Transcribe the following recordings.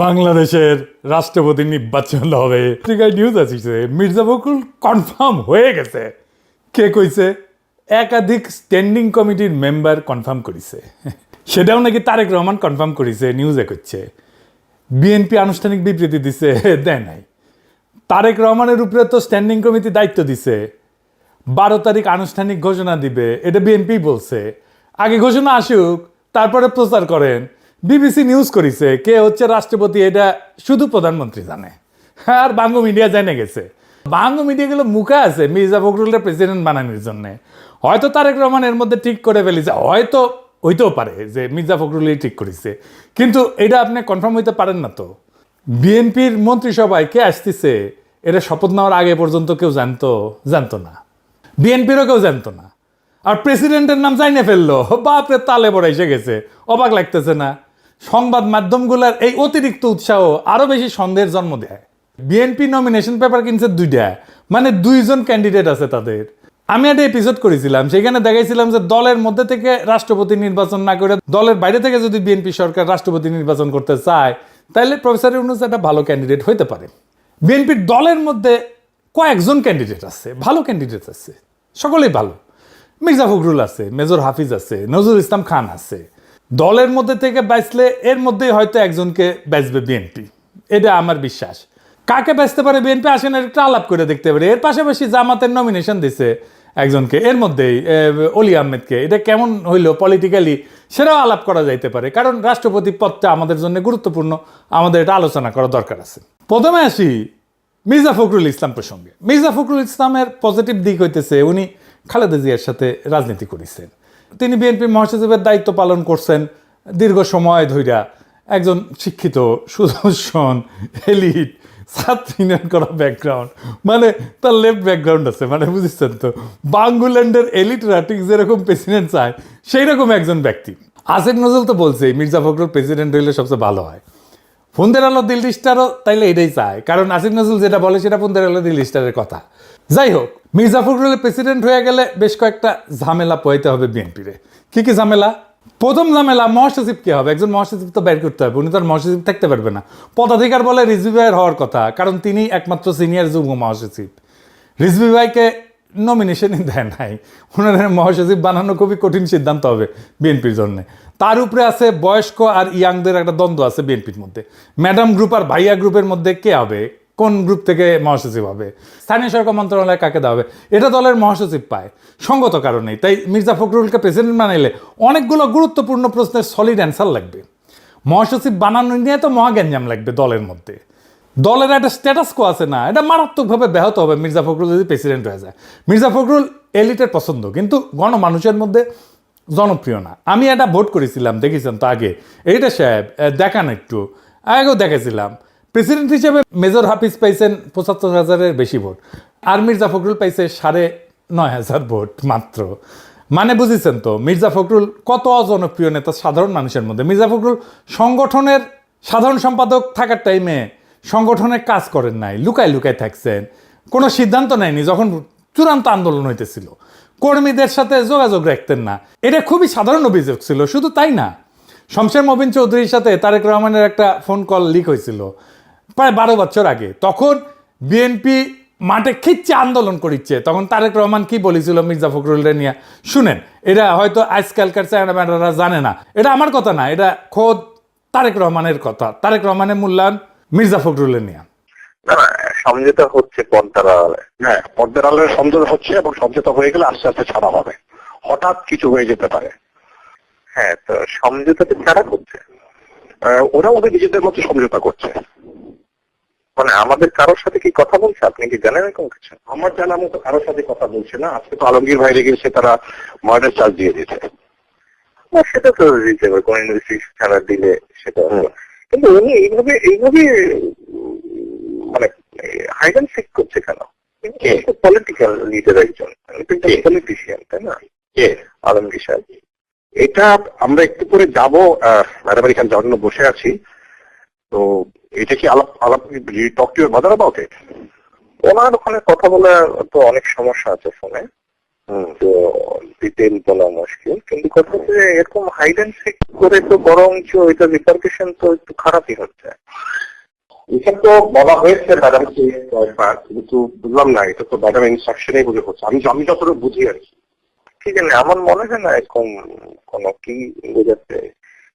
বাংলাদেশের রাষ্ট্রপতি নির্বাচন হবে নিউজ আসছে মির্জা ফখরুল কনফার্ম হয়ে গেছে। কে কইছে? একাধিক স্ট্যান্ডিং কমিটির মেম্বার কনফার্ম করেছে। সেটাও নাকি তারেক রহমান কনফার্ম করেছে, নিউজে করছে। বিএনপি আনুষ্ঠানিক বিবৃতি দিছে, দেয় নাই। তারেক রহমানের উপরে তো স্ট্যান্ডিং কমিটি দায়িত্ব দিছে, 12 তারিখ আনুষ্ঠানিক ঘোষণা দিবে, এটা বিএনপি বলছে। আগে ঘোষণা আসুক, তারপরে প্রচার করেন। বিবিসি নিউজ করেছে কে হচ্ছে রাষ্ট্রপতি এটা শুধু প্রধানমন্ত্রী জানে, আর বাংলা মিডিয়া জেনে গেছে। বাংলা মিডিয়াগুলো মুখে আছে মির্জা ফখরুলের প্রেসিডেন্ট বানানোর জন্য। হয়তো তারেক রহমান এর মধ্যে ঠিক করে ফেলেছে, হয়তো হইতেও পারে যে মির্জা ফখরুলই ঠিক করেছে, কিন্তু এটা আপনি কনফার্ম হইতে পারেন না। তো বিএনপির মন্ত্রিসভায় কে আসতেছে এটা শপথ নেওয়ার আগে পর্যন্ত কেউ জানতো না, বিএনপিরও কেউ জানতো না। আর প্রেসিডেন্টের নাম জানিয়ে ফেললো, বাপরে তালে বড় এসে গেছে। অবাক লাগতেছে না? সংবাদ মাধ্যমগুলোর এই অতিরিক্ত উৎসাহ আরো বেশি সন্দেহের জন্ম দেয়। বিএনপি নমিনেশন পেপার কিনছে 2টা, মানে 2জন ক্যান্ডিডেট আছে তাদের। আমি একটা এপিসোড করেছিলাম, সেখানে দেখাইছিলাম যে দলের মধ্যে থেকে রাষ্ট্রপতি নির্বাচন না করে দলের বাইরে থেকে যদি বিএনপি সরকার রাষ্ট্রপতি নির্বাচন করতে চায়, তাহলে প্রফেসর ইউনূস একটা ভালো ক্যান্ডিডেট হইতে পারে। বিএনপির দলের মধ্যে কয়েকজন ক্যান্ডিডেট আছে, ভালো ক্যান্ডিডেট আছে, সকলেই ভালো। মির্জা ফখরুল আছে, মেজর হাফিজ আছে, নজরুল ইসলাম খান আছে। দলের মধ্যে থেকে বাঁচলে এর মধ্যেই হয়তো একজনকে বাঁচবে বিএনপি, এটা আমার বিশ্বাস। কাকে বাঁচতে পারে বিএনপি আসেন একটা আলাপ করে দেখতে পারে। এর পাশাপাশি জামাতের নমিনেশন দিছে একজনকে, এর মধ্যেই অলি আহমেদকে। এটা কেমন হইলো পলিটিক্যালি সেটাও আলাপ করা যাইতে পারে, কারণ রাষ্ট্রপতি পদটা আমাদের জন্য গুরুত্বপূর্ণ, আমাদের এটা আলোচনা করা দরকার আছে। প্রথমে আসি মির্জা ফখরুল ইসলাম প্রসঙ্গে। মির্জা ফখরুল ইসলামের পজিটিভ দিক হইতেছে উনি খালেদা জিয়ার সাথে রাজনীতি করেছেন। তিনি বিএনপি মহাসচিবের দায়িত্ব পালন করছেন দীর্ঘ সময় ধইরা। একজন শিক্ষিত, সুদর্শন, এলিট, ছাত্র ইউনিয়ন করা ব্যাকগ্রাউন্ড, মানে তার লেফট ব্যাকগ্রাউন্ড আছে, মানে বুঝছেন তো। বাংলাদেশের এলিটরা ঠিক যেরকম প্রেসিডেন্ট চায় সেই রকম একজন ব্যক্তি। আসিফ নজরুল তো বলছে মির্জা ফখরুল প্রেসিডেন্ট হইলে সবচেয়ে ভালো হয়। ফোনদের আলো দিল্লি স্টারও তাইলে এটাই চায়, কারণ আসিফ নজরুল যেটা বলে সেটা ফোনদের আলো দিল্লি স্টারের কথা। যাই হোক, মির্জা ফখরুলের প্রেসিডেন্ট হয়ে গেলে বেশ কয়েকটা ঝামেলা পোহাইতে হবে বিএনপিরে। কি কি ঝামেলা? প্রথম ঝামেলা, মহাসচিব কে হবে? একজন মহাসচিব তো বের করতে হবে, উনি তো আর মহাসচিব থাকতে পারবে না। পদাধিকার বলে রিজভী ভাইয়ের হওয়ার কথা, কারণ তিনি একমাত্র সিনিয়র যুগ্ম মহাসচিব। রিজভী ভাইকে নমিনেশনই দেয় নাই, ওনার মহাসচিব বানানো খুবই কঠিন সিদ্ধান্ত হবে বিএনপির জন্য। তার উপরে আছে বয়স্ক আর ইয়াংদের একটা দ্বন্দ্ব আছে বিএনপির মধ্যে। ম্যাডাম গ্রুপ আর ভাইয়া গ্রুপের মধ্যে কে হবে, কোন গ্রুপ থেকে মহাসচিব হবে, স্থানীয় সরকার মন্ত্রণালয়ে কাকে দেওয়া হবে, এটা দলের মহাসচিব পায় সঙ্গত কারণেই। তাই মির্জা ফখরুলকে প্রেসিডেন্ট বানাইলে অনেকগুলো গুরুত্বপূর্ণ প্রশ্নের সলিড অ্যান্সার লাগবে। মহাসচিব বানানো নিয়ে তো মহাগ্যাঞ্জাম লাগবে দলের মধ্যে। দলের একটা স্ট্যাটাস কো আছে না, এটা মারাত্মকভাবে ব্যাহত হবে মির্জা ফখরুল যদি প্রেসিডেন্ট হয়ে যায়। মির্জা ফখরুল এলিটের পছন্দ, কিন্তু গণমানুষের মধ্যে জনপ্রিয় না। আমি একটা ভোট করেছিলাম, দেখেছেন তো আগে, এইটা সাহেব দেখান একটু আগেও দেখেছিলাম। প্রেসিডেন্ট হিসেবে মেজর হাফিজ পাইছেন ৭৫,০০০-এর বেশি ভোট, আর মির্জা ফখরুল পাইছে ৯৫,০০০ ভোট মাত্র। মানে বুঝেছেন তো মির্জা ফখরুল কত অজনপ্রিয় নেতা সাধারণ মানুষের মধ্যে। মির্জা ফখরুল সংগঠনের সাধারণ সম্পাদক থাকার টাইমে সংগঠনে কাজ করেন নাই, লুকায় লুকায় থাকছেন, কোনো সিদ্ধান্ত নেয়নি যখন চূড়ান্ত আন্দোলন হইতেছিল, কর্মীদের সাথে যোগাযোগ রাখতেন না। এটা খুবই সাধারণ অভিযোগ ছিল। শুধু তাই না, শমশের মবিন চৌধুরীর সাথে তারেক রহমানের একটা ফোন কল লিক হয়েছিল প্রায় 12 বছর আগে। তখন বিএনপি মাঠে খিচ্ছে আন্দোলন করিচ্ছে, তখন তারেক রহমান কি বলেছিল মির্জা ফখরুলের নিয়ে শুনেন। এটা হয়তো আজকালকার চায়নারা জানে না, এটা আমার কথা না, এটা খোদ তারেক রহমানের কথা। তারেক রহমানের মূল্যায়ন মির্জা ফখরুলের নিয়ে। সমঝোতা হচ্ছে পর্দার আড়ালে। হ্যাঁ, পর্দার আড়ালে সমঝোতা হচ্ছে, এবং সমঝোতা হয়ে গেলে আস্তে আস্তে ছাড়া হবে, হঠাৎ কিছু হয়ে যেতে পারে। হ্যাঁ, তো সমঝোতাতে কারা করছে? ওরা ওদের নিজেদের মতো সমঝোতা করছে। মানে আমাদের কারোর সাথে কি কথা বলছে? আপনি কি জানেন এরকম কিছু? আমার জানার মতো কারোর সাথে কথা বলছে না। আজকে তো আলমগীর ভাই লেগেছে, তারা মার্ডার চার্জ দিয়ে দিয়েছে। সেটা তো দিতে হবে, কোন ইনভেস্টিগেশন দিলে সেটা। কিন্তু উনি এইভাবে মানে হাইড অ্যান্ড সিক করছে কেন? পলিটিক্যাল লিডার একজন, পলিটিশিয়ান, তাই না? আলমগীর সাহেব, এটা আমরা একটু করে যাবো। ম্যাডাম এখানে জন্য বসে আছি, তো এটা কি আলাপ talk to your mother about it? ওনার ওখানে কথা বলে তো অনেক সমস্যা আছে ফোনে। তো ডিটেল বলা মুশকিল, কিন্তু কথা হচ্ছে যে এরকম হাইড অ্যান্ড সিক করে তো বরঞ্চ এটা রিপারকেশন তো একটু খারাপই হচ্ছে। এটা তো বলা হয়েছে ম্যাডামকে কয়েকবার, কিন্তু বুঝলাম না এটা তো ম্যাডাম ইনস্ট্রাকশনেই বুঝে হচ্ছে, আমি যতটুকু বুঝি আর কি। ঠিক আছে, আমার মনে হয় না এরকম কোনো কি বোঝাচ্ছে।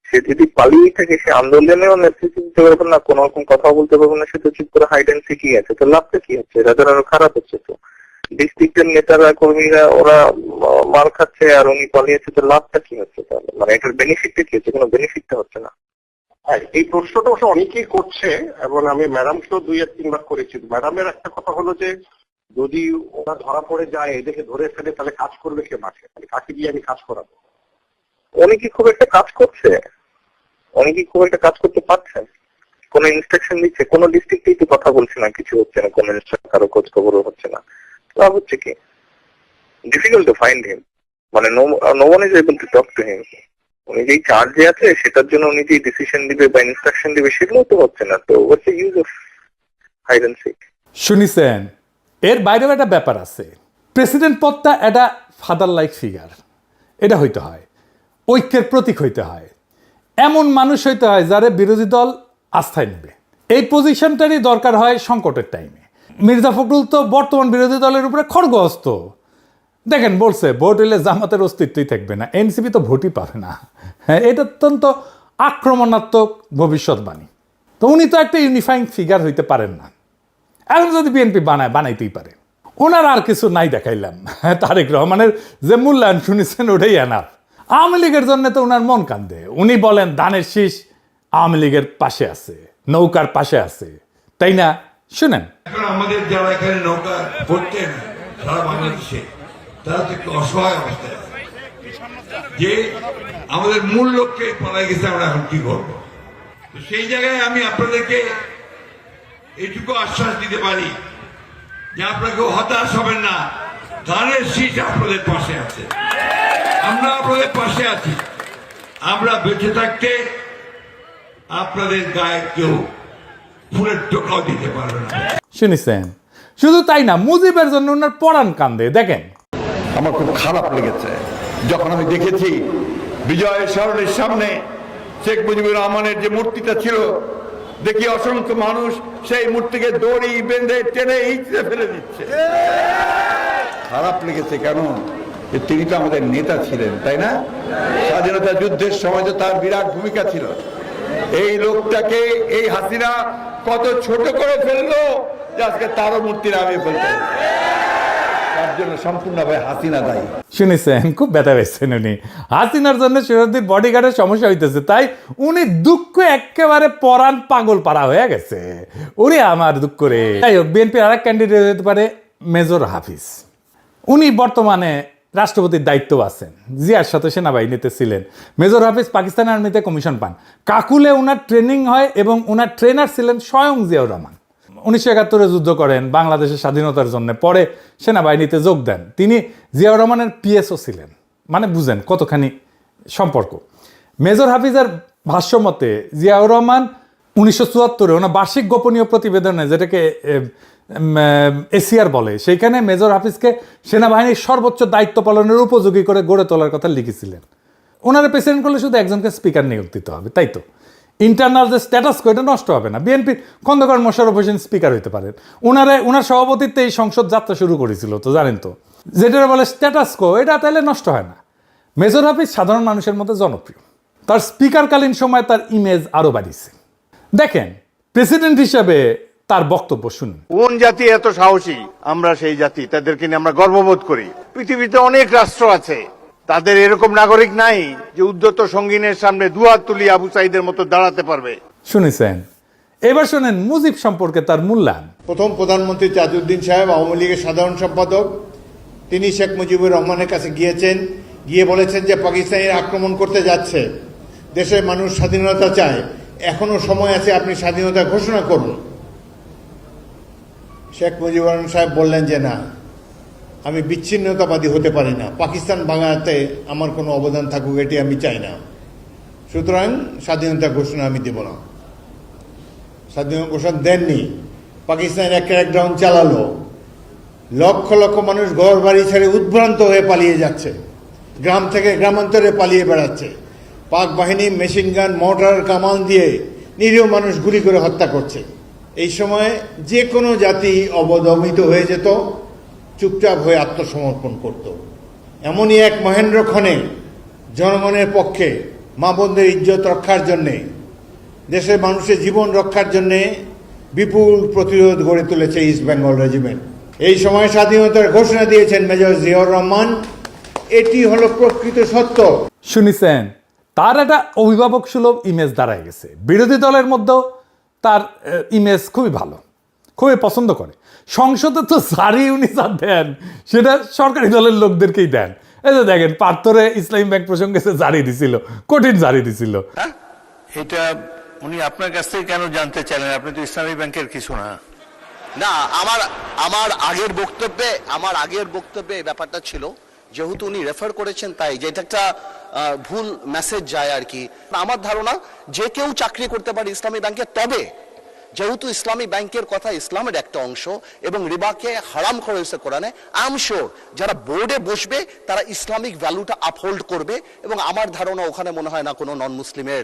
সে যদি পালিয়ে থাকে, সে আন্দোলনেও নেতৃত্ব দিতে পারবে না, কোন রকম কথা বলতে পারবে না, সে তো চুপ করে হাইড অ্যান্ড সিকই আছে, তো লাভটা কি হচ্ছে? রাজার আরো খারাপ হচ্ছে। তো ডিস্ট্রিক্টের নেতারা কর্মীরা ওরা মার খাচ্ছে আর উনি পালিয়েছে, তো লাভটা কি হচ্ছে তাহলে? মানে এটার বেনিফিটটা কি হচ্ছে? কোনো বেনিফিটটা হচ্ছে না। হ্যাঁ, এই প্রশ্নটা অবশ্য অনেকেই করছে এবং আমি ম্যাডামকেও 2-3 বার করেছি। ম্যাডামের একটা কথা হলো যে যদি ওরা ধরা পড়ে যায়, এদেরকে ধরে ফেলে, তাহলে কাজ করবে কে মাঠে? মানে কাকে দিয়ে আমি কাজ করাবো? উনি কি খুব একটা কাজ করছে? উনি কি খুব একটা কাজ করতে পারছেন? কোন ইনস্ট্রাকশন দিচ্ছে? কোন ডিস্ট্রিক্টেই তো কথা বলছে না, কিছু হচ্ছে না, কোন কারো খোঁজ খবরও হচ্ছে না। লাভ হচ্ছে কি? ডিফিকাল্ট টু ফাইন্ড হিম, মানে no one is able to talk to him. উনি যেই চার্জে আছে সেটার জন্য উনি যে ডিসিশন দিবে বা ইনস্ট্রাকশন দিবে সেগুলো তো হচ্ছে না। তো what's the use of hide and seek? শুনিছেন, এর বাইরেও একটা ব্যাপার আছে। প্রেসিডেন্ট পদটা একটা ফাদার লাইক ফিগার, এটা হইতে হয়, ঐক্যের প্রতীক হইতে হয়, এমন মানুষ হইতে হয় যারে বিরোধী দল আস্থায় নেবে। এই পজিশনটারই দরকার হয় সংকটের টাইমে। মির্জা ফখরুল তো বর্তমান বিরোধী দলের উপরে খড়গহস্ত। দেখেন, বলছে ভোট হইলে জামাতের অস্তিত্বই থাকবে না, এনসিপি তো ভোটই পাবে না। হ্যাঁ, এটা অত্যন্ত আক্রমণাত্মক ভবিষ্যৎবাণী। তো উনি তো একটা ইউনিফাইং ফিগার হইতে পারেন না। এখন যদি বিএনপি বানাইতেই পারে, ওনার আর কিছু নাই দেখাইলাম। তারেক রহমানের যে মূল্যায়ন শুনেছেন ওটাই এনাফ। আওয়ামী লীগের জন্য তো ওনার মন কান্দে। উনি বলেন ধানের শীষ আওয়ামী লীগের পাশে আছে, নৌকার পাশে আছে, তাই না? শুনেন, এখন আমাদের যারা এখানে নৌকা পড়তেন সারা বাংলাদেশে, তারা তো একটু অসহায় অবস্থায় আছে যে আমাদের মূল লক্ষ্যে পালাই গেছে, আমরা এখন কি করবো? তো সেই জায়গায় আমি আপনাদেরকে এইটুকু আশ্বাস দিতে পারি যে আপনাকে হতাশ হবেন না, ধানের শীষ আপনাদের পাশে আছে, আমরা আপনাদের পাশে আছি। আমরা বেঁচে থাকতে আপনাদের গায়ে কেউ ফুলের টোকাও দিতে পারবে না। শুনেছেন? শুধু তাই না, মুজিবের জন্য ওনার পরাণ কান্দে। দেখেন, আমার খুব খারাপ লেগেছে যখন আমি দেখেছি বিজয় সরণির সামনে শেখ মুজিবুর রহমানের যে মূর্তিটা ছিল, দেখি অসংখ্য মানুষ সেই মূর্তিকে দড়ি বেঁধে টেনে হিঁচড়ে ফেলে দিচ্ছে। খারাপ লেগেছে কেন? যে তিনি তো আমাদের নেতা ছিলেন, তাই না? স্বাধীনতা যুদ্ধের সময় তো তার বিরাট ভূমিকা ছিল। এই লোকটাকে এই হাসিনা কত ছোট করে ফেললো যে আজকে তারও মূর্তি নামিয়ে ফেলতে, তার জন্য সম্পূর্ণভাবে হাসিনা দায়ী। শুনেছেন? খুব ব্যথা পেয়েছেন উনি। হাসিনার জন্য শরীয়দ্দির বডিগার্ডের সমস্যা হইতেছে, তাই উনি দুঃখ একেবারে পরাণ পাগল পাড়া হয়ে গেছে। ওরে আমার দুঃখ করে। যাই হোক, বিএনপির আর এক ক্যান্ডিডেট হতে পারে মেজর হাফিজ। উনি বর্তমানে রাষ্ট্রপতির দায়িত্ব আছেন, জিয়ার সাথে সেনাবাহিনীতে ছিলেন। মেজর হাফিজ পাকিস্তান আর্মিতে কমিশন পান, কাকুলে ওনার ট্রেনিং হয় এবং ওনার ট্রেনার ছিলেন স্বয়ং জিয়াউর রহমান। 1971-এ যুদ্ধ করেন বাংলাদেশের স্বাধীনতার জন্য, পরে সেনাবাহিনীতে যোগ দেন। তিনি জিয়াউর রহমানের পিএসও ছিলেন, মানে বুঝেন কতখানি সম্পর্ক। মেজর হাফিজের ভাষ্যমতে জিয়াউর রহমান 1974-এ ওনার বার্ষিক গোপনীয় প্রতিবেদনে, যেটাকে এসিআর বলে, সেইখানে মেজর হাফিজকে সেনাবাহিনীর সর্বোচ্চ দায়িত্ব পালনের উপযোগী করে গড়ে তোলার কথা লিখেছিলেন। ওনারা প্রেসিডেন্ট করলে শুধু একজনকে স্পিকার নিয়োগ দিতে হবে, তাই তো? ইন্টারনাল যে স্ট্যাটাস কো এটা নষ্ট হবে না। বিএনপির খন্দকার মোশাররফ হোসেন স্পিকার হইতে পারেন। ওনার সভাপতিত্বে এই সংসদ যাত্রা শুরু করেছিল, তো জানেন তো, যেটা বলে স্ট্যাটাস কো, এটা তাহলে নষ্ট হয় না। মেজর হাফিজ সাধারণ মানুষের মধ্যে জনপ্রিয়, তার স্পিকারকালীন সময় তার ইমেজ আরও বাড়িয়েছে। দেখেন, প্রেসিডেন্ট হিসাবে তার বক্তব্য শুনুন। কোন জাতি এত সাহসী? আমরা সেই জাতি, তাদেরকে নিয়ে আমরা গর্ববোধ করি। পৃথিবীতে অনেক রাষ্ট্র আছে, তাদের এরকম নাগরিক নাই যে উদ্ধত সঙ্গীনের সামনে দুহাত তুলি আবু সাইদের মতো দাঁড়াতে পারবে। শুনেছেন? এবার শোনেন মুজিব সম্পর্কে তার মূল্যায়ন। প্রথম প্রধানমন্ত্রী তাজউদ্দিন সাহেব, আওয়ামী লীগের সাধারণ সম্পাদক, তিনি শেখ মুজিবুর রহমানের কাছে গিয়েছেন, গিয়ে বলেছেন যে পাকিস্তানিরা আক্রমণ করতে যাচ্ছে, দেশের মানুষ স্বাধীনতা চায়, এখনো সময় আছে, আপনি স্বাধীনতা ঘোষণা করুন। শেখ মুজিবুর রহমান সাহেব বললেন যে না, আমি বিচ্ছিন্নতাবাদী হতে পারি না, পাকিস্তান ভাঙাতে আমার কোনো অবদান থাকুক এটি আমি চাই না, সুতরাং স্বাধীনতা ঘোষণা আমি দেব না। স্বাধীনতা ঘোষণা দেননি, পাকিস্তানের এক ক্র্যাকডাউন চালালো, লক্ষ লক্ষ মানুষ ঘর বাড়ি ছেড়ে উদ্ভ্রান্ত হয়ে পালিয়ে যাচ্ছে, গ্রাম থেকে গ্রামান্তরে পালিয়ে বেড়াচ্ছে। পাক বাহিনী মেশিন গান, মর্টার, কামান দিয়ে নিরীহ মানুষ গুলি করে হত্যা করছে। এই সময় যে কোনো জাতি অবদমিত হয়ে যেত, চুপচাপ হয়ে আত্মসমর্পণ করত। এমনই এক মহেন্দ্র ক্ষণে জনগণের পক্ষে মা বোনদের ইজ্জত রক্ষার জন্যে, দেশের মানুষের জীবন রক্ষার জন্যে বিপুল প্রতিরোধ গড়ে তুলেছে ইস্ট বেঙ্গল রেজিমেন্ট। এই সময় স্বাধীনতার ঘোষণা দিয়েছেন মেজর জিয়াউর রহমান। এটি হলো প্রকৃত সত্য। শুনিছেন, তার একটা অভিভাবক সুলভ ইমেজ দাঁড়ায় গেছে। বিরোধী দলের মধ্যেও তার ইমেজ খুবই ভালো, খুবই পছন্দ করে। সংসদে তো জারি উনি যা দেন সেটা সরকারি দলের লোকদেরকেই দেন। এই যে দেখেন, পার্থরে ইসলামী ব্যাংক প্রসঙ্গে সে জারি দিছিল, কঠিন জারি দিছিল। এটা উনি আপনার কাছ থেকে কেন জানতে চাইলেন? আপনি তো ইসলামী ব্যাংকের কিছু না। না, আমার আগের বক্তব্যে এই ব্যাপারটা ছিল, যেহেতু উনি রেফার করেছেন তাই, যে এটা একটা ভুল মেসেজ যায় আর কি। আমার ধারণা যে কেউ চাকরি করতে পারে ইসলামী ব্যাংকে, তবে যেহেতু ইসলামী ব্যাংকের কথা ইসলামের একটা অংশ এবং রিবাকে হারাম করা হয়েছে কোরআনে, আই এম শিওর যারা বোর্ডে বসবে তারা ইসলামিক ভ্যালুটা আপহোল্ড করবে, এবং আমার ধারণা ওখানে মনে হয় না কোনো নন মুসলিমের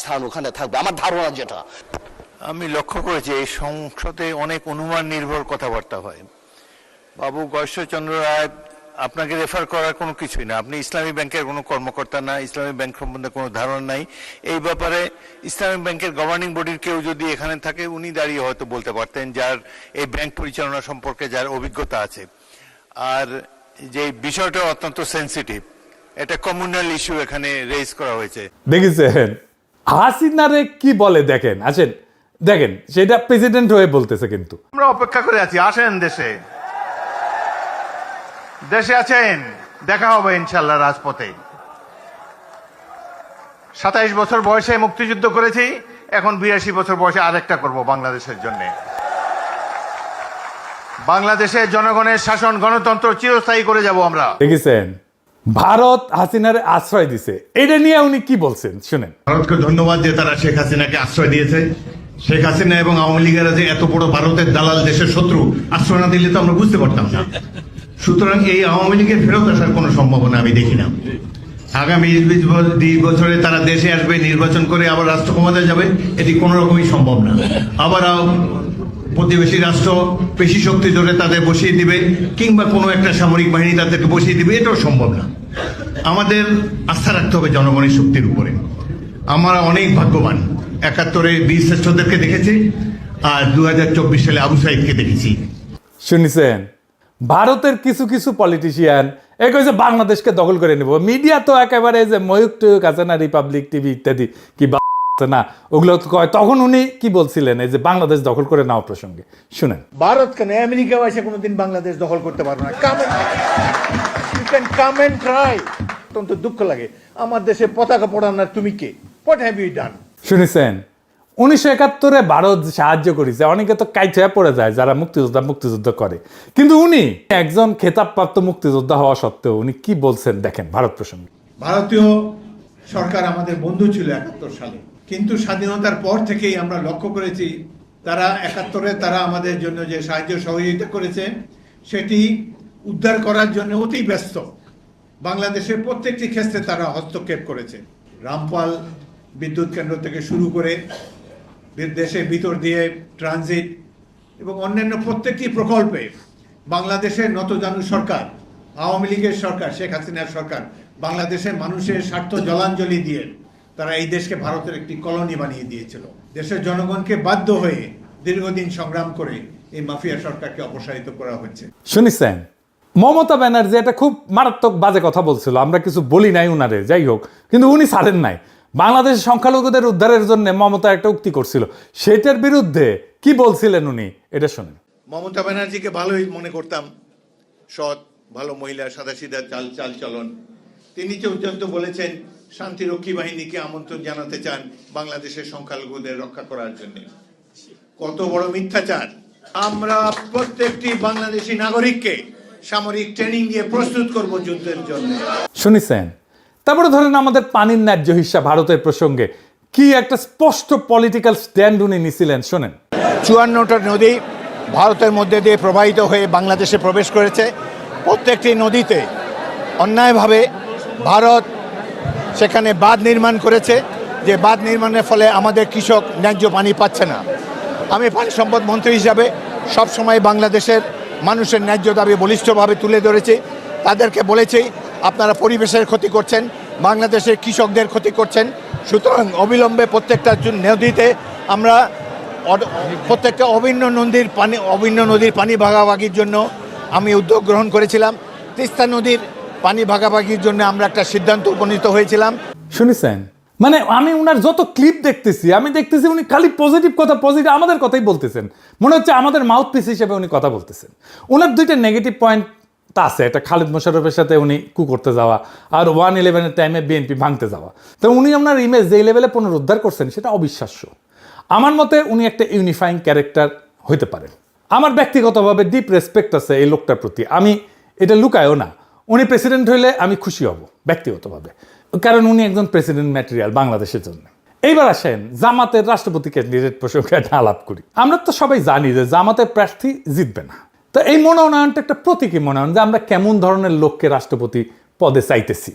স্থান ওখানে থাকবে, আমার ধারণা যেটা। আমি লক্ষ্য করেছি এই সংসদে অনেক অনুমান নির্ভর কথাবার্তা হয়। বাবু গয়েশ্বরচন্দ্র রায় আপনাকে রেফার করার কোনো কিছুই না, আপনি ইসলামী ব্যাংকের কোনো কর্মকর্তা না, ইসলামী ব্যাংক সম্বন্ধে কোনো ধারণা নাই। এই ব্যাপারে ইসলামী ব্যাংকের গভর্নিং বডির কেউ যদি এখানে থাকে, উনি দাঁড়িয়ে হয়তো বলতে পারতেন, যার এই ব্যাংক পরিচালনা সম্পর্কে যার অভিজ্ঞতা আছে। আর যে বিষয়টা অত্যন্ত সেন্সিটিভ, এটা কমিউনাল ইস্যু এখানে রেজ করা হয়েছে। দেখেছেন হাসিনারে কি বলে, দেখেন আসেন দেখেন, সেটা প্রেসিডেন্ট হয়ে বলতেছে। কিন্তু আমরা অপেক্ষা করে আছি, আসেন দেশে, দেশে আছেন, দেখা হবে ইনশাল্লাহ রাজপথে। 27 বছর বয়সে মুক্তিযুদ্ধ করেছি, এখন 82 বছর বয়সে আরেকটা করব বাংলাদেশের জন্য। বাংলাদেশের জনগণের শাসন, গণতন্ত্র চিরস্থায়ী করে যাব আমরা। দেখেছেন ভারত হাসিনারে আশ্রয় দিছে, এটা নিয়ে উনি কি বলছেন শুনেন। ভারতকে ধন্যবাদ যে তারা শেখ হাসিনাকে আশ্রয় দিয়েছে। শেখ হাসিনা এবং আওয়ামী লীগেরা যে এত বড় ভারতের দালাল, দেশের শত্রু, আশ্রয় না দিলে তো আমরা বুঝতে পারতাম না। সুতরাং এই আওয়ামী লীগের ফেরত আসার কোনো সম্ভাবনা আমি দেখি না। আগামী 20 বছরে তারা দেশে আসবে, নির্বাচন করে আবার রাষ্ট্র ক্ষমতায় যাবে, এটি কোনো রকমই সম্ভব না। আবার প্রতিবেশী রাষ্ট্র পেশি শক্তি ধরে তাদের বসিয়ে দিবে, কিংবা কোনো একটা সামরিক বাহিনী তাদেরকে বসিয়ে দিবে, এটাও সম্ভব না। আমাদের আস্থা রাখতে হবে জনগণের শক্তির উপরে। আমরা অনেক ভাগ্যবান, 71-এ বীর শ্রেষ্ঠদেরকে দেখেছি, আর 2024 সালে আবু সাইদকে দেখেছি। শুনেছেন, ভারতের কিছু কিছু পলিটিশিয়ান এই কইছে বাংলাদেশকে দখল করে নেব। মিডিয়া তো একেবারে যে ময়ূক টয়ুক আছে না, রিপাবলিক টিভি ইত্যাদি, কি আছে না, ওগুলো তো কয়। তখন উনি কি বলছিলেন এই যে বাংলাদেশ দখল করে নেওয়া প্রসঙ্গে, শুনেন। ভারত কেন, আমেরিকাও এসে কোনোদিন বাংলাদেশ দখল করতে পারবে না। Come and try. অত্যন্ত দুঃখ লাগে, আমার দেশে পতাকা পড়ানোর তুমি কে? What have you done? শুনেছেন 1971-এ ভারত সাহায্য করেছে, অনেকে তো কাইট হয়ে পড়ে যায় যারা মুক্তিযুদ্ধ করে। কিন্তু উনি একজন খেতাবপ্রাপ্ত মুক্তিযোদ্ধা হওয়া সত্ত্বেও উনি কি বলছেন দেখেন ভারত প্রসঙ্গে। ভারতীয় সরকার আমাদের বন্ধু ছিল 71 সালে, কিন্তু স্বাধীনতার পর থেকেই আমরা লক্ষ্য করেছি তারা 71-এ তারা আমাদের জন্য যে সাহায্য সহযোগিতা করেছে সেটি উদ্ধার করার জন্য অতি ব্যস্ত। বাংলাদেশের প্রত্যেকটি ক্ষেত্রে তারা হস্তক্ষেপ করেছে। রামপাল বিদ্যুৎ কেন্দ্র থেকে শুরু করে দেশের ভিতর দিয়ে ট্রানজিট এবং অন্যান্য প্রত্যেকটি প্রকল্পে বাংলাদেশের নতজানু সরকার, আওয়ামী লীগের সরকার, শেখ হাসিনার সরকার বাংলাদেশের মানুষের স্বার্থ জলাঞ্জলি দিয়ে তারা এই দেশকে ভারতের একটি কলোনি বানিয়ে দিয়েছিল। দেশের জনগণকে বাধ্য হয়ে দীর্ঘদিন সংগ্রাম করে এই মাফিয়া সরকারকে অপসারিত করা হচ্ছে। শুনেছেন মমতা ব্যানার্জি একটা খুব মারাত্মক বাজে কথা বলছিল, আমরা কিছু বলি নাই উনারে, যাই হোক, কিন্তু উনি ছাড়েন নাই। বাংলাদেশের সংখ্যালঘুদের উদ্ধারের জন্য মমতা একটা উক্তি করছিল, সেটার বিরুদ্ধে কি বলছিলেন উনি, এটা শুনেন। মমতা ব্যানার্জিকে ভালোই মনে করতাম, সৎ, ভালো মহিলা, সাদাসিধা চাল চলন। তিনি পর্যন্ত বলেছেন শান্তিরক্ষী বাহিনীকে আমন্ত্রণ জানাতে চান বাংলাদেশের সংখ্যালঘুদের রক্ষা করার জন্য। কত বড় মিথ্যাচার! আমরা প্রত্যেকটি বাংলাদেশি নাগরিককে সামরিক ট্রেনিং দিয়ে প্রস্তুত করব যুদ্ধের জন্য। শুনেছেন, তারপরে ধরেন আমাদের পানির ন্যায্য হিস্সা ভারতের প্রসঙ্গে কি একটা স্পষ্ট পলিটিক্যাল স্ট্যান্ড উনি নিছিলেন, শোনেন। 54টা নদী ভারতের মধ্যে দিয়ে প্রবাহিত হয়ে বাংলাদেশে প্রবেশ করেছে। প্রত্যেকটি নদীতে অন্যায়ভাবে ভারত সেখানে বাঁধ নির্মাণ করেছে, যে বাঁধ নির্মাণের ফলে আমাদের কৃষক ন্যায্য পানি পাচ্ছে না। আমি পানি সম্পদ মন্ত্রী হিসাবে সবসময় বাংলাদেশের মানুষের ন্যায্য দাবি বলিষ্ঠভাবে তুলে ধরেছি। তাদেরকে বলেছি, আপনারা পরিবেশের ক্ষতি করছেন, বাংলাদেশের কৃষকদের ক্ষতি করছেন, সুতরাং অবিলম্বে প্রত্যেকটা নদীতে আমরা প্রত্যেকটা অভিন্ন নদীর পানি ভাগাভাগির জন্য আমি উদ্যোগ গ্রহণ করেছিলাম। তিস্তা নদীর পানি ভাগাভাগির জন্য আমরা একটা সিদ্ধান্ত উপনীত হয়েছিলাম। শুনেছেন? মানে আমি উনার যত ক্লিপ দেখতেছি, আমি দেখতেছি উনি খালি পজিটিভ কথা, পজিটিভ আমাদের কথাই বলতেছেন। মনে হচ্ছে আমাদের মাউথ পিস হিসেবে উনি কথা বলতেছেন। ওনার দুইটা নেগেটিভ পয়েন্ট তা আছে, একটা খালিদ মোশাররফের সাথে উনি কু করতে যাওয়া, আর 111-এর টাইমে বিএনপি ভাঙতে যাওয়া। তো উনি আপনার ইমেজ যে লেভেলে পুনরুদ্ধার করছেন সেটা অবিশ্বাস্য। আমার মতে উনি একটা ইউনিফাইং ক্যারেক্টার হইতে পারেন। আমার ব্যক্তিগতভাবে ডিপ রেসপেক্ট আছে এই লোকটার প্রতি, আমি এটা লুকায়ও না। উনি প্রেসিডেন্ট হইলে আমি খুশি হব ব্যক্তিগতভাবে, কারণ উনি একজন প্রেসিডেন্ট ম্যাটেরিয়াল বাংলাদেশের জন্য। এইবার আসেন জামাতের রাষ্ট্রপতি ক্যান্ডিডেট প্রসঙ্গে একটা আলাপ করি। আমরা তো সবাই জানি যে জামাতের প্রার্থী জিতবে না। তো এই মনোনয়নটা একটা প্রতীকী মনোনয়ন, যে আমরা কেমন ধরনের লোককে রাষ্ট্রপতি পদে চাইতেছি,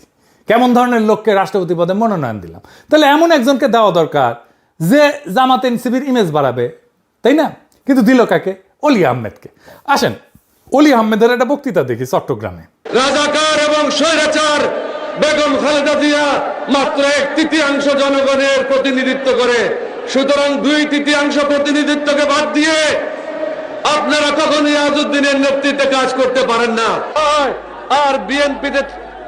কেমন ধরনের লোককে রাষ্ট্রপতি পদে মনোনয়ন দিলাম। তাহলে এমন একজনকে দেওয়া দরকার যে জামাত এনসিপির ইমেজ বাড়াবে, তাই না? কিন্তু দিল কাকে? অলি আহমেদকে। আসেন অলি আহমেদের একটা বক্তৃতা দেখি চট্টগ্রামে। রাজাকার এবং স্বৈরাচার বেগম খালেদা জিয়া মাত্র 1/3 জনগণের প্রতিনিধিত্ব করে। সুতরাং 2/3 প্রতিনিধিত্বকে বাদ দিয়ে আপনারা কখনোই আজউদ্দিনের নেতৃত্বে কাজ করতে পারেন না। আর বিএনপিতে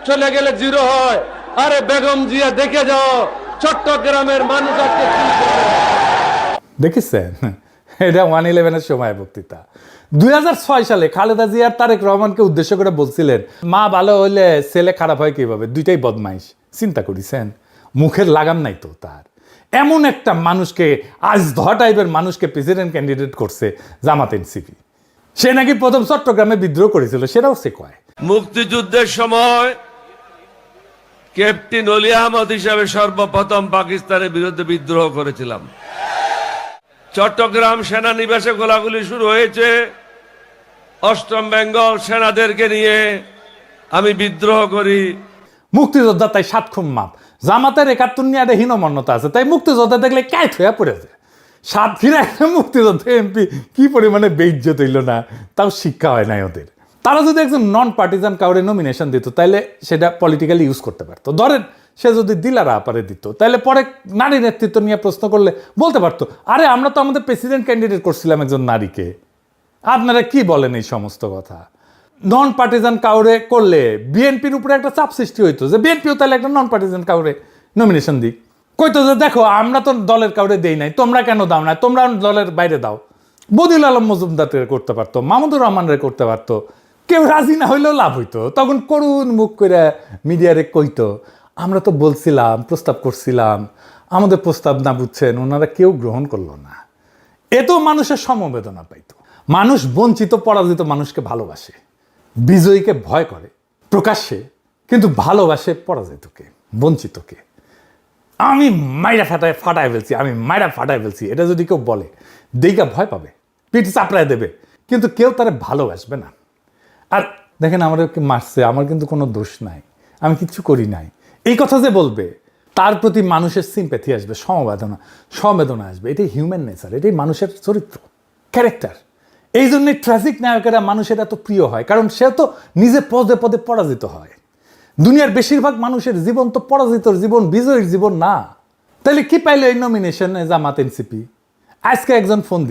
চলে গেলে 0 হয়। আরে বেগম জিয়া দেখে যাও চট্টগ্রামের মানুষ আজকে কি করে। দেখেছেন? এটা 111-এর সময় বক্তৃতা। 2006 সালে খালেদা জিয়ার তারেক রহমানকে উদ্দেশ্য করে বলছিলেন, মা ভালো হইলে ছেলে খারাপ হয় কিভাবে, দুইটাই বদমাইশ। চিন্তা করেছেন? মুখের লাগাম নাই তো তার। এমন একটা মানুষকে, আজ টাইপের মানুষকে প্রেসিডেন্ট ক্যান্ডিডেট করছে জামাত এনসিপি। সে নাকি প্রথম চট্টগ্রামে বিদ্রোহ করেছিল, সেটাও সে কয়। মুক্তিযুদ্ধের সময় ক্যাপ্টেন অলি আহমদ হিসাবে সর্বপ্রথম পাকিস্তানের বিরুদ্ধে বিদ্রোহ করেছিলাম। চট্টগ্রাম সেনানিবাসে গোলাগুলি শুরু হয়েছে, 8ম বেঙ্গল সেনাদেরকে নিয়ে আমি বিদ্রোহ করি। মুক্তিযোদ্ধা তাই 7 খুন মাপ। জামাতের 71 নিয়ে একটা হীনমন্যতা আছে, তাই মুক্তিযোদ্ধা দেখলে ক্যাট হয়ে পড়েছে। সাতক্ষীরা একটা মুক্তিযোদ্ধা এমপি কি পরিমাণে বেইজ্জত হইল না, তাও শিক্ষা হয় নাই ওদের। তারা যদি একজন নন পার্টিজান কাউরে নমিনেশন দিত, তাইলে সেটা পলিটিক্যালি ইউজ করতে পারতো। ধরেন সে যদি দিলারা আপারে দিত, তাহলে পরে নারী নেতৃত্ব নিয়ে প্রশ্ন করলে বলতে পারতো, আরে আমরা তো আমাদের প্রেসিডেন্ট ক্যান্ডিডেট করছিলাম একজন নারীকে, আপনারা কি বলেন এই সমস্ত কথা। নন পার্টিজান কাউরে করলে বিএনপির উপরে একটা চাপ সৃষ্টি হইতো, যে বিএনপিও তাহলে একটা নন পার্টিজান কাউরে নমিনেশন দিক। কইতো যে দেখো আমরা তো দলের কাউরে দেই নাই, তোমরা কেন দাও না, তোমরা দলের বাইরে দাও। বদিউল আলম মজুমদারকে করতে পারতো, মাহমুদুর রহমানরে করতে পারতো। কেউ রাজি না হইলেও লাভ হইতো, তখন করুণ মুখ করে মিডিয়ারে কইতো, আমরা তো বলছিলাম, প্রস্তাব করছিলাম, আমাদের প্রস্তাব না বুঝছেন, ওনারা কেউ গ্রহণ করলো না। এতেও মানুষের সমবেদনা পাইতো। মানুষ বঞ্চিত পরাজিত মানুষকে ভালোবাসে, বিজয়ীকে ভয় করে প্রকাশ্যে, কিন্তু ভালোবাসে পরাজিতকে, বঞ্চিতকে। আমি মাইরা ফাটায় ফেলছি, আমি মাইরা ফাটায় ফেলছি, এটা যদি কেউ বলে দেইকা ভয় পাবে, পিঠ চাপড়ায় দেবে, কিন্তু কেউ তারা ভালোবাসবে না। আর দেখেন আমাদেরকে মারছে, আমার কিন্তু কোনো দোষ নাই, আমি কিচ্ছু করি নাই, এই কথা যে বলবে তার প্রতি মানুষের সিম্প্যাথি আসবে, সমবেদনা আসবে। এটাই হিউম্যান নেচার, এটাই মানুষের চরিত্র, ক্যারেক্টার। এই জন্যই ট্র্যাজিক নায়কেরা মানুষের এত প্রিয় হয়, কারণ সে তো নিজে পদে পদে পরাজিত হয়। দুনিয়ার বেশিরভাগ মানুষের জীবন তো পরাজিতর জীবন, বিজয়ীর জীবন না। তাহলে কি পাইলো এই নমিনেশনে জামাত এনসিপি? আজকে একজন ফোন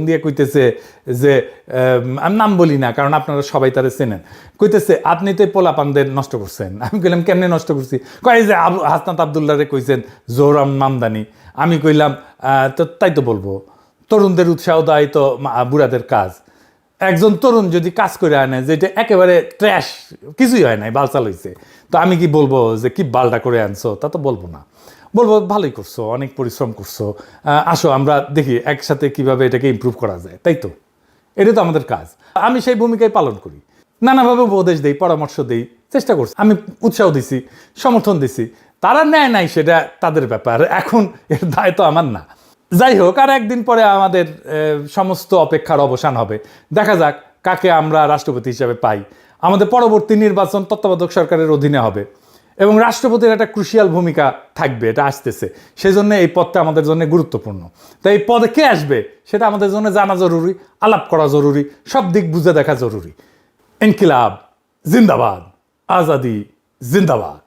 দিয়ে কইতেছে যে, আমি নাম বলি না কারণ আপনারা সবাই তারা চেনেন, কইতেছে আপনি তো পোলাপানদের নষ্ট করছেন। আমি কইলাম কেমনে নষ্ট করছি? কয় যে হাসনাত আবদুল্লাহরে কইছেন জোহরাম মামদানি। আমি কইলাম তো তাই তো বলবো, তরুণদের উৎসাহ দেয় তো বুড়াদের কাজ। একজন তরুণ যদি কাজ করে আনে যেটা একেবারে ট্র্যাশ, কিছুই হয় নাই, বালচাল হয়েছে, তো আমি কি বলবো যে কি বালটা করে আনছো? তা তো বলবো না, বলবো ভালোই করছো, অনেক পরিশ্রম করছো, আসো আমরা দেখি একসাথে কিভাবে এটাকে ইমপ্রুভ করা যায়। তাই তো, এটা তো আমাদের কাজ। আমি সেই ভূমিকায় পালন করি, নানাভাবে উপদেশ দিই, পরামর্শ দিই, চেষ্টা করছি, আমি উৎসাহ দিছি, সমর্থন দিছি। তারা নেয় নাই সেটা তাদের ব্যাপার, এখন এর দায় তো আমার না। যাই হোক, আর একদিন পরে আমাদের সমস্ত অপেক্ষার অবসান হবে। দেখা যাক কাকে আমরা রাষ্ট্রপতি হিসাবে পাই। আমাদের পরবর্তী নির্বাচন তত্ত্বাবধায়ক সরকারের অধীনে হবে এবং রাষ্ট্রপতির একটা ক্রুশিয়াল ভূমিকা থাকবে, এটা আসতেছে। সেই জন্য এই পদটা আমাদের জন্য গুরুত্বপূর্ণ। তাই এই পদে কে আসবে সেটা আমাদের জন্য জানা জরুরি, আলাপ করা জরুরি, সব দিক বুঝে দেখা জরুরি। ইনকিলাব জিন্দাবাদ, আজাদি জিন্দাবাদ।